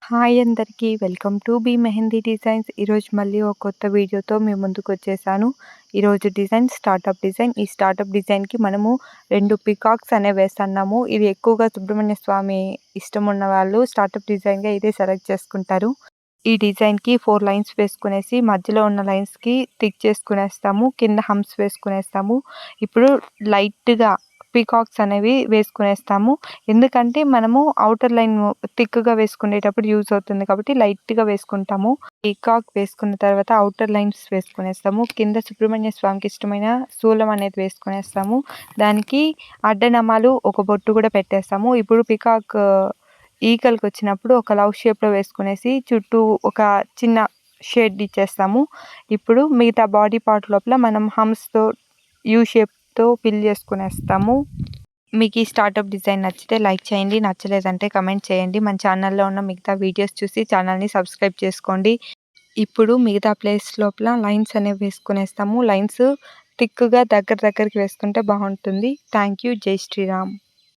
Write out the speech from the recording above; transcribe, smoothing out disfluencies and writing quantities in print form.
Hi అందరికీ. Welcome to B Mehndi Designs. ఈరోజు మళ్ళీ ఒక కొత్త వీడియోతో మీ ముందుకొచ్చేసాను. ఈరోజు డిజైన్ స్టార్టప్ డిజైన్. ఈ స్టార్టప్ డిజైన్‌కి మనము 2 పీకాక్స్ అనేవి వేస్తున్నాము. ఇది ఎక్కువగా సుబ్రహ్మణ్య స్వామి ఇష్టం ఉన్నవాళ్ళు స్టార్టప్ డిజైన్‌గా ఇదే సెలెక్ట్ చేసుకుంటారు. ఈ డిజైన్‌కి 4 లైన్స్ వేసుకునేసి మధ్యలో ఉన్న లైన్స్‌కి టిక్ చేసుకునేస్తాము. కింద హంప్స్ వేసుకునేస్తాము. ఇప్పుడు లైట్‌గా పీకాక్స్ అనేవి వేసుకునేస్తాము. ఎందుకంటే మనము ఔటర్ లైన్ థిక్‌గా వేసుకునేటప్పుడు యూజ్ అవుతుంది కాబట్టి లైట్‌గా వేసుకుంటాము. పీకాక్ వేసుకున్న తర్వాత ఔటర్ లైన్స్ వేసుకునేస్తాము. కింద సుబ్రహ్మణ్య స్వామికి ఇష్టమైన శూలం అనేది వేసుకునేస్తాము. దానికి అడ్డనమాలు ఒక బొట్టు కూడా పెట్టేస్తాము. ఇప్పుడు పీకాక్ ఈకలకొచ్చినప్పుడు ఒక లవ్ షేప్‌లో వేసుకునేసి చుట్టూ ఒక చిన్న షేడ్ ఇచ్చేస్తాము. ఇప్పుడు మిగతా బాడీ పార్ట్ లోపల మనం హంప్స్‌తో యూ షేప్‌తో ఫిల్ చేసుకునేస్తాము. మీకు ఈ స్టార్టప్ డిజైన్ నచ్చితే లైక్ చేయండి. నచ్చలేదంటే కామెంట్ చేయండి. మన ఛానల్‌లో ఉన్న మిగతా వీడియోస్ చూసి ఛానల్‌ని సబ్స్క్రైబ్ చేసుకోండి. ఇప్పుడు మిగతా ప్లేస్ లోపల లైన్స్ అనేవి వేసుకునేస్తాము. లైన్స్ థిక్‌గా దగ్గరికి వేసుకుంటే బాగుంటుంది. Thank you. జై శ్రీరామ్.